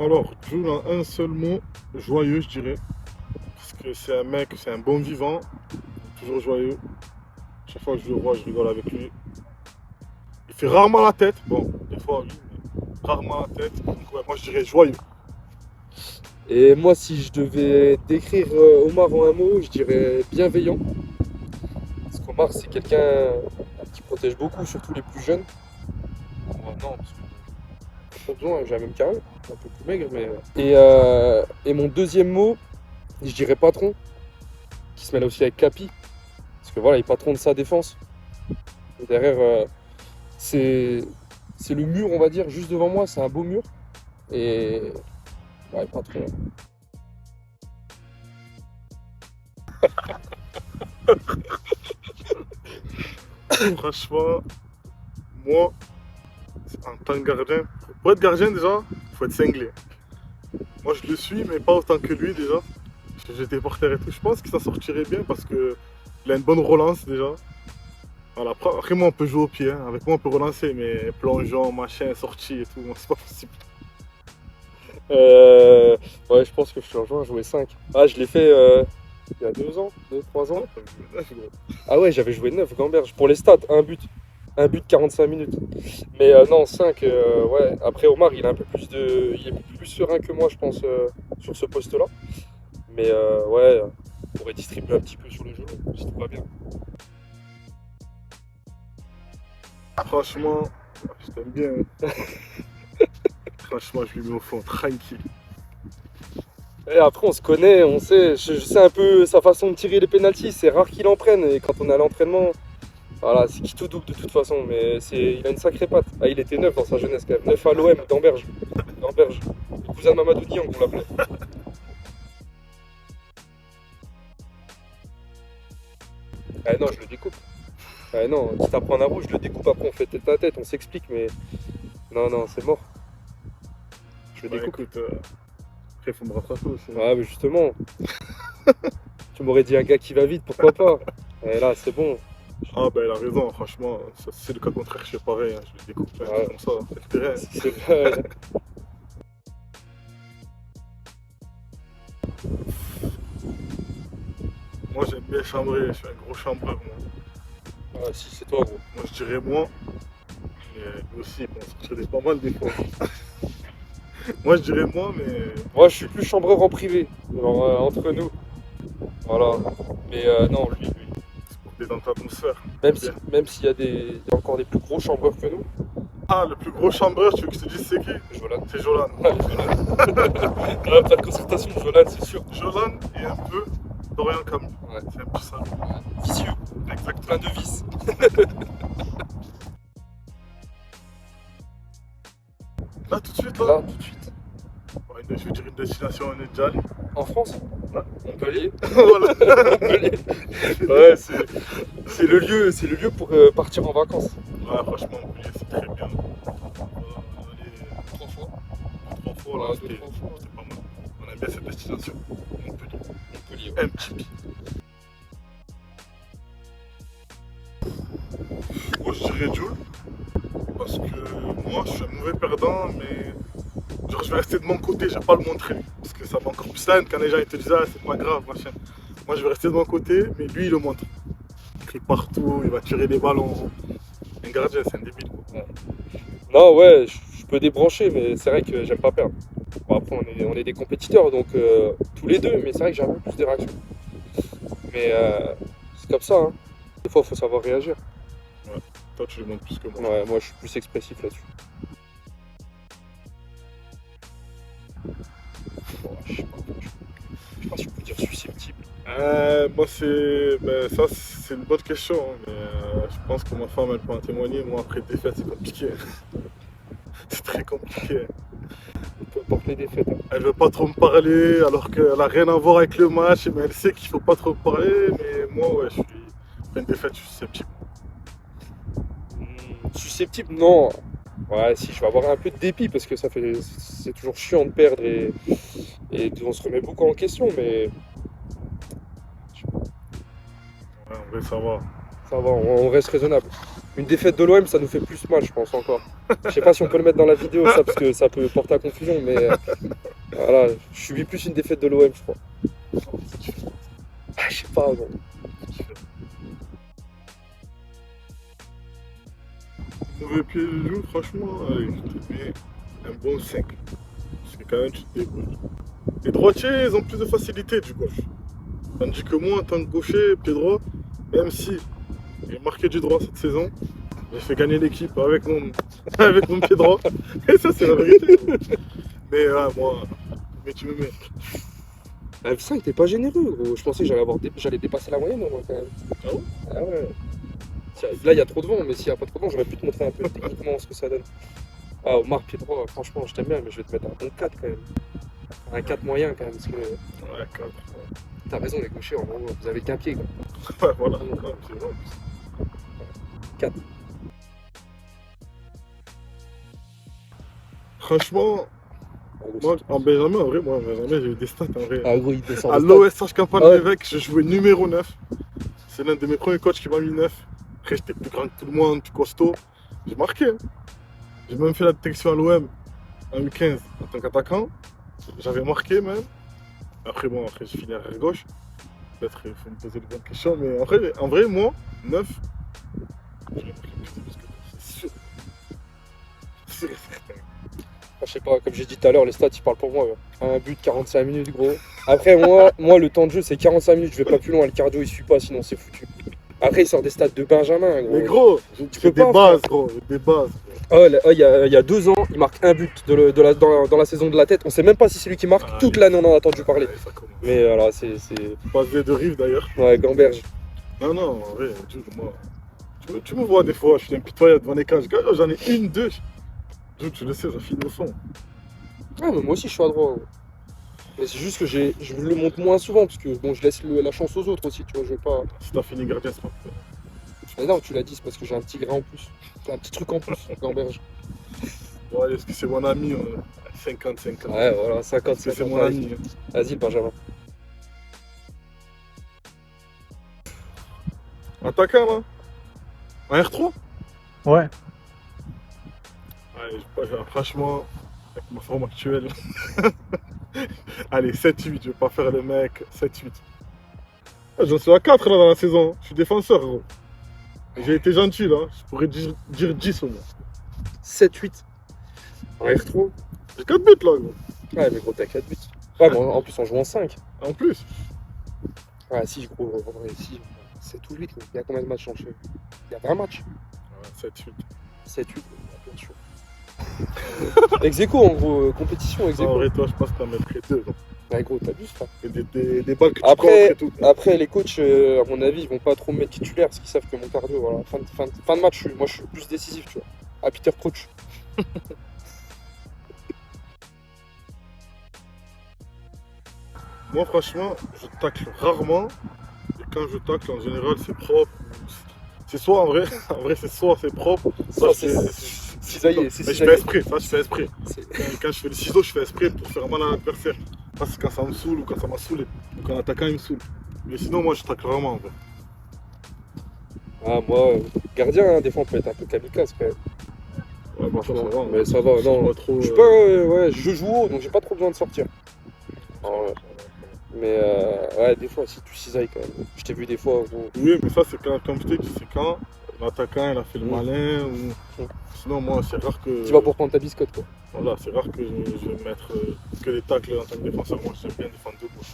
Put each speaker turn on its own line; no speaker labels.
Alors, Jules, en un seul mot, joyeux, je dirais. Parce que c'est un mec, c'est un bon vivant, toujours joyeux. Chaque fois que je le vois, je rigole avec lui. Il fait rarement la tête. Bon, des fois, oui, mais rarement la tête. Donc, ouais, moi, je dirais joyeux.
Et moi, si je devais décrire Omar en un mot, je dirais bienveillant. Parce qu'Omar, c'est quelqu'un qui protège beaucoup, surtout les plus jeunes. Moi, non, parce que j'ai pas besoin, j'ai un même carré, un peu plus maigre, mais. Et mon deuxième mot, je dirais patron, qui se mêle aussi avec Capi. Parce que voilà, il est patron de sa défense. Et derrière, c'est c'est le mur, on va dire, juste devant moi, c'est un beau mur. Et ouais, patron.
Franchement, moi, en tant que gardien, pour être gardien déjà, il faut être cinglé. Moi, je le suis, mais pas autant que lui déjà. Parce que j'étais porteur et tout. Je pense que ça sortirait bien parce que il a une bonne relance déjà. Voilà, après, moi, on peut jouer au pied. Hein. Avec moi, on peut relancer, mais plongeon, machin, sortie et tout, moi, c'est pas possible.
Euh, ouais, je pense que je te rejoins à jouer 5. Ah, je l'ai fait il y a 2 ans, 2, 3 ans. Ah ouais, j'avais joué 9 Gamberge. Pour les stats, un but. Un but 45 minutes. Mais non, 5, ouais. Après, Omar, il est plus serein que moi, je pense, sur ce poste-là. Mais ouais, on pourrait distribuer un petit peu sur le jeu, si tout va bien.
Franchement, je t'aime bien. Hein. Franchement, je lui mets au fond, tranquille.
Et après, on se connaît, on sait. Je sais un peu sa façon de tirer les pénaltys. C'est rare qu'il en prenne. Et quand on est à l'entraînement, voilà, c'est qui tout double de toute façon. Mais il a une sacrée patte. Ah, il était neuf dans sa jeunesse quand même. Neuf à l'OM, d'Amberge. D'Amberge. Le cousin de Mamadou Niang, on l'appelait. Ah non, je le découpe. Ah non, quitte à prendre un rouge, je le découpe après, on fait tête à tête, on s'explique, mais non, non, c'est mort. Je le
Bah
découpe.
écoute, après, il faut me rattraper aussi. Hein.
Ouais, mais justement, tu m'aurais dit un gars qui va vite, pourquoi pas? Et là, c'est bon.
Ah, bah, il a raison, franchement. Si c'est le cas contraire, je fais pareil. Hein. Je le découpe hein,
Ouais.
comme ça, c'est le terrain.
C'est-
Moi, j'aime bien chambrer. Je suis un gros chambreur, moi.
Ah, si, c'est toi, gros.
Moi, je dirais moi. Mais lui aussi, il peut en sortir des pas mal des fois. Moi, je dirais moi, mais
Moi, je suis plus chambreur en privé, genre, entre nous. Voilà. Mais non, lui,
c'est pour détendre l'atmosphère. Bien.
même s'il y a il y a encore des plus gros chambreurs que nous,
Ah, le plus gros chambreur, tu veux que je te dise c'est qui?
Jolan.
C'est Jolan.
Allez, Jolan. Ah, pas de concertation, Jolan, c'est sûr.
Jolan et un peu Dorian Camus.
Ouais.
C'est un petit salaud.
Vicieux,
Exactement.
plein de vis.
Là, tout de suite, là,
Là, tout de suite.
ouais, je veux dire une destination, on est déjà allé.
En France,
Ouais.
Montpellier.
Voilà.
Montpellier. Ouais, c'est le lieu pour partir en vacances.
Ouais, franchement, Montpellier, c'est très bien. On est allé
3 fois.
2, 3 fois, là,
Ouais,
c'était
2, 3 fois.
pas mal. On aime bien cette destination. Montpellier.
Montpellier, ouais.
Un petit pied. Moi, je dirais Jules. Parce que moi, je suis un mauvais perdant, mais genre, je vais rester de mon côté, je vais pas le montrer. Parce que ça m'encore plus la haine quand les gens ils te disent ah, c'est pas grave, machin. Moi, je vais rester de mon côté, mais lui, il le montre. Il crie partout, il va tirer des ballons. Un gardien, c'est un débile. Quoi.
Non, ouais, je peux débrancher, mais c'est vrai que j'aime pas perdre. Bon, après, on est des compétiteurs, donc tous les deux, mais c'est vrai que j'ai un peu plus de réaction. Mais c'est comme ça, hein. Des fois, il faut savoir réagir.
Toi, tu le montres plus que moi.
Ouais, moi, je suis plus expressif là-dessus. Bon, je sais pas si on peut dire susceptible.
Moi, ça, c'est une bonne question, hein, mais je pense que ma femme, elle peut en témoigner. Moi, après défaite, c'est compliqué. C'est très compliqué.
Peu importe les défaites, hein.
Elle veut pas trop me parler, alors qu'elle a rien à voir avec le match, mais elle sait qu'il faut pas trop me parler. Mais moi, ouais, après une défaite, je suis susceptible.
Susceptible, non. Ouais, si, je vais avoir un peu de dépit parce que c'est toujours chiant de perdre et on se remet beaucoup en question, mais
Ouais, en vrai, ça va.
Ça va, on reste raisonnable. Une défaite de l'OM, ça nous fait plus mal, je pense, encore. Je sais pas si on peut le mettre dans la vidéo, ça, parce que ça peut porter à confusion, mais voilà, je subis plus une défaite de l'OM, je crois. Ah, je sais pas, bon.
Mauvais pied de joue, franchement, allez, je te mets un bon 5. Parce que quand même, tu te débrouilles. Les droitiers, ils ont plus de facilité du gauche. Tandis que moi, en tant que gaucher, pied droit, même si j'ai marqué du droit cette saison, j'ai fait gagner l'équipe avec mon, avec mon pied droit. Et ça, c'est la vérité. Mais moi, mais tu me mets.
Ah, ça, il était pas généreux, gros. Je pensais que j'allais dépasser la moyenne, moi, quand même.
Ah bon?
Ah ouais. Là, il y a trop de vent, mais s'il n'y a pas trop de vent, j'aurais pu te montrer un peu techniquement ce que ça donne. Ah, Omar, pied droit, franchement, je t'aime bien, mais je vais te mettre un bon 4 quand même. Un 4 moyen quand même, parce que
Ouais, 4.
t'as raison, les gauchers, en gros, vous avez qu'un pied, quoi.
Ouais, voilà, c'est vrai.
4.
Franchement, moi, en Benjamin, en vrai, moi, en Benjamin, j'ai eu des stats en vrai.
Ah, gros, il descend.
À l'OSH Campagne
Ouais.
L'évêque, je jouais numéro 9. C'est l'un de mes premiers coachs qui m'a mis 9. Après, j'étais plus grand que tout le monde, plus costaud. J'ai marqué. Hein. J'ai même fait la détection à l'OM en U15 en tant qu'attaquant. J'avais marqué même. Après, bon, après, j'ai fini arrière gauche. Peut-être qu'il faut me poser les bonnes questions, mais en vrai moi, 9, je vais marquer plus de buts que toi, c'est sûr. C'est sûr et certain.
Je sais pas, comme j'ai dit tout à l'heure, les stats ils parlent pour moi. Un but, 45 minutes, gros. Après, moi, le temps de jeu c'est 45 minutes, je vais pas plus loin. Le cardio il suit pas, sinon c'est foutu. Après, il sort des stats de Benjamin, gros.
Mais gros, tu fais
peux
des
pas,
bases, gros, des bases.
Il y a 2 ans, il marque un but dans la saison de la tête. On sait même pas si c'est lui qui marque.
Ah,
Toute
oui.
l'année, on en a entendu parler.
Ouais, ça commence.
Mais voilà, c'est.
Passe de rive d'ailleurs.
Ouais, Gamberge.
Non, non, en vrai, Jules, moi, tu me vois des fois, je suis impitoyable devant les cages. J'en ai une, deux. Jules, tu le sais, ça finit au fond.
Ah, mais moi aussi, je suis à droite. Gros. Mais c'est juste que je le montre moins souvent parce que bon, je laisse la chance aux autres aussi, tu vois. Je vais pas.
Si t'as fini gardien, c'est pas grave.
Mais non, tu l'as dit, c'est parce que j'ai un petit grain en plus. J'ai un petit truc en plus, Gamberge.
Ouais, est-ce que c'est mon ami 50-50.
Ouais, voilà, 50,
Est-ce que c'est mon ami.
Vas-y, le Benjamin.
Attaquant, là. Un R3?
Ouais.
Allez, franchement, avec ma forme actuelle. Allez, 7-8, je vais pas faire le mec. 7-8. Ah, j'en suis à 4 là dans la saison. Je suis défenseur, gros. J'ai été gentil là. Je pourrais dire 10 au moins.
7-8. En R3.
J'ai 4 buts là, gros.
Ouais, mais gros, t'as 4 buts. Ouais, mais en plus, on joue en 5.
En plus.
Ouais, si, gros, en vrai, si. 7 ou 8, il y a combien de matchs en jeu? Il y a 20 matchs.
Ouais, 7-8.
7-8, bien sûr. Ex aequo, en gros, compétition ex
En
aequo.
vrai, toi, je pense que t'en mettrais 2.
Ouais, gros, t'abuses, frère.
Des balles que tu
Après-
contres et tout.
Après, les coachs, à mon avis, ils vont pas trop me mettre titulaire parce qu'ils savent que mon cardio, voilà, fin de match, moi je suis plus décisif, tu vois. À Peter Crouch.
Moi, franchement, je tacle rarement. Et quand je tacle, en général, c'est propre. C'est soit en vrai, c'est soit c'est propre, soit
Ça, c'est cisaillé, c'est
Mais je
cisaillé.
fais esprit, ça je fais esprit.
C'est-
Quand je fais le ciseau, je fais esprit pour faire mal à l'adversaire. Ça c'est quand ça me saoule ou quand ça m'a saoulé. Ou quand l'attaquant il me saoule. Mais sinon, moi je tacle vraiment en vrai.
Ah, moi, gardien, hein, des fois, on peut être un peu kamikaze quand même.
Ouais, moi ça va.
Franchement, mais ça va,
Je suis
non.
pas trop,
Je suis pas, ouais, je joue haut, donc j'ai pas trop besoin de sortir. Alors, ouais. Mais ouais, des fois, si tu cisailles quand même. Je t'ai vu des fois, gros.
Oui, mais ça c'est quand, comme je t'ai dit, c'est quand l'attaquant il a fait le
Mm.
malin ou. Sinon, moi c'est rare que.
Tu vas pour prendre ta biscotte, quoi.
Voilà, c'est rare que je vais mettre que les tacles en tant que défenseur. Moi j'aime bien défendre debout.